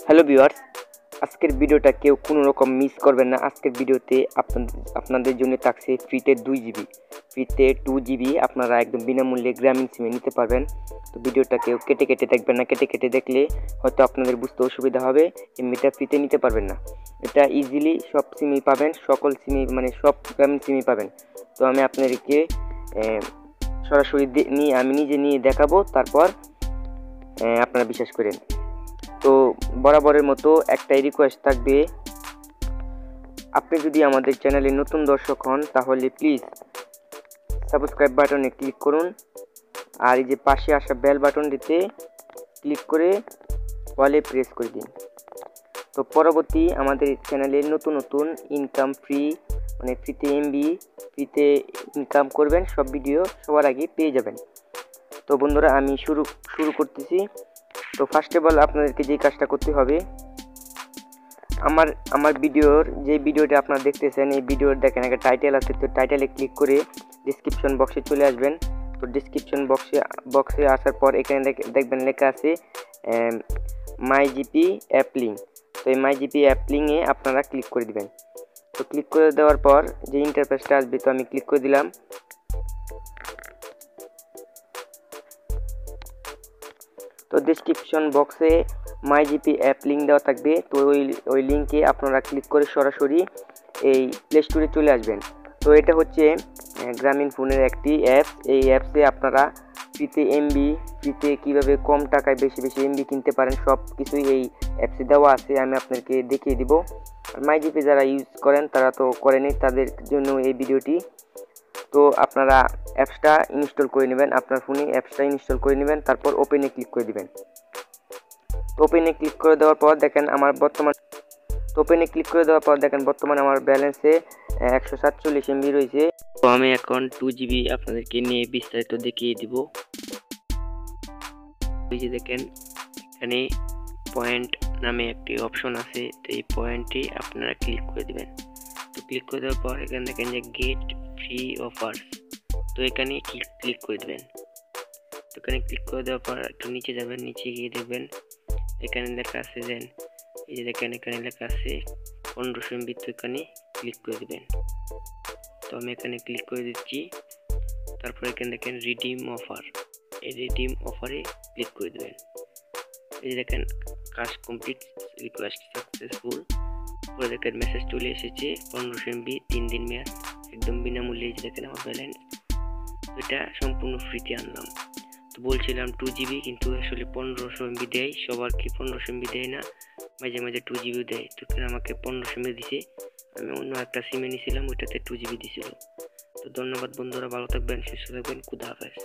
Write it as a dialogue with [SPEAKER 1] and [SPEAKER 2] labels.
[SPEAKER 1] Hello viewers, আজকের ভিডিওটা কেউ কোনো রকম মিস করবেন না। আজকের ভিডিওতে আপনাদের জন্য থাকছে ফ্রিতে 2 জিবি, ফ্রিতে 2 জিবি আপনারা একদম বিনামূল্যে গ্রামীণ সিমে নিতে পারবেন। তো ভিডিওটা কেউ কেটে কেটে দেখবেন না, কেটে কেটে দেখলে হয়তো আপনাদের বুঝতে অসুবিধা হবে। এমনিটা ফ্রিতে নিতে পারবেন না, এটা ইজিলি সব সিমই পাবেন, সকল সিমই মানে সব গ্রামীণ সিমই পাবেন। তো আমি আপনাদেরকে সরাসরি আমি নিজে নিয়ে দেখাবো, তারপর আপনারা বিশ্বাস করেন। তো বরাবরের মতো একটাই রিকোয়েস্ট থাকবে, আপনি যদি আমাদের চ্যানেলে নতুন দর্শক হন তাহলে প্লিজ সাবস্ক্রাইব বাটনে ক্লিক করুন, আর এই যে পাশে আসা বেল বাটনটিতে ক্লিক করে অলে প্রেস করে দিন। তো পরবর্তী আমাদের চ্যানেলে নতুন নতুন ইনকাম মানে ফ্রিতে এমবি, ফ্রিতে ইনকাম করবেন সব ভিডিও সবার আগে পেয়ে যাবেন। তো বন্ধুরা, আমি শুরু করতেছি। তো ফার্স্ট অফ অল আপনাদেরকে যে কাজটা করতে হবে, আমার যে ভিডিওটা আপনারা দেখতেছেন, এই ভিডিওর দেখেন একটা টাইটেল আছে। তো টাইটেলে ক্লিক করে ডিসক্রিপশন বক্সে চলে আসবেন। তো ডিসক্রিপশন বক্সে আসার পর এখানে দেখবেন লেখা আছে মাই জিপি অ্যাপ লিঙ্ক। তো এই মাই জিপি অ্যাপ লিঙ্কে আপনারা ক্লিক করে দিবেন। তো ক্লিক করে দেওয়ার পর যে ইন্টারফেসটা আসবে, তো আমি ক্লিক করে দিলাম। তো ডিসক্রিপশন বক্সে মাই জিপি অ্যাপ লিঙ্ক দেওয়া থাকবে। তো ওই লিঙ্কে আপনারা ক্লিক করে সরাসরি এই প্লে স্টোরে চলে আসবেন। তো এটা হচ্ছে গ্রামীণ ফোনের একটি অ্যাপস। এই অ্যাপসে আপনারা ফ্রিতে কীভাবে কম টাকায় বেশি বেশি এমবি কিনতে পারেন সব কিছুই এই অ্যাপসে দেওয়া আছে। আমি আপনাকে দেখিয়ে দিব। মাই জিপি যারা ইউজ করেন তারা তো করেনি, তাদের জন্য এই ভিডিওটি। তো আপনারা অ্যাপসটা ইনস্টল করে নেবেন, আপনার ফোনে অ্যাপসটা ইনস্টল করে নেবেন, তারপর ওপেনে ক্লিক করে দিবেন। ওপেনে ক্লিক করে দেওয়ার পর দেখেন বর্তমানে আমার ব্যালেন্সে 147 এমবি রয়েছে। তো আমি এখন 2 জিবি আপনাদেরকে নিয়ে বিস্তারিত দেখিয়ে দিব। এই যে দেখেন এখানে পয়েন্ট নামে একটি অপশন আছে, তো এই পয়েন্টে আপনারা ক্লিক করে দিবেন। তো ক্লিক করে দেওয়ার পর এখানে দেখেন যে গেট ফ্রি অফার্স, তো এখানে ক্লিক করে দেবেন। তো এখানে ক্লিক করে দেওয়ার পর একটু নিচে যাবেন, নিচে গিয়ে দেখবেন এখানে লেখা আছে দেন, এই যে দেখেন এখানে লেখা আছে 1500 এমবি। তো এখানে ক্লিক করে দেবেন। তো আমি এখানে ক্লিক করে দিচ্ছি। তারপর এখানে দেখেন রিডিম অফার, এই রিডিম অফারে ক্লিক করে দেবেন। এই যে দেখেন কাজ কমপ্লিট, রিকোয়েস্ট সাকসেসফুল। পরে দেখেন মেসেজ চলে এসেছে 1500 এমবি 3 দিন মেয়াদ, একদম বিনামূল্যে। এই যে দেখেন আমার ব্যালেন্স, এটা সম্পূর্ণ ফ্রিতে আনলাম। তো বলছিলাম 2 জিবি, কিন্তু আসলে 1500 এমবি দেয়। সবার কি 1500 এমবি দেয় না, মাঝে মাঝে 2 জিবি দেয়। তো এখানে আমাকে 1500 এমবি দিছে। আমি অন্য একটা সিমে নিয়েছিলাম, ওইটাতে 2 জিবি দিছিল। তো ধন্যবাদ বন্ধুরা, ভালো থাকবেন, সুস্থ থাকবেন, খুদা হাফেজ।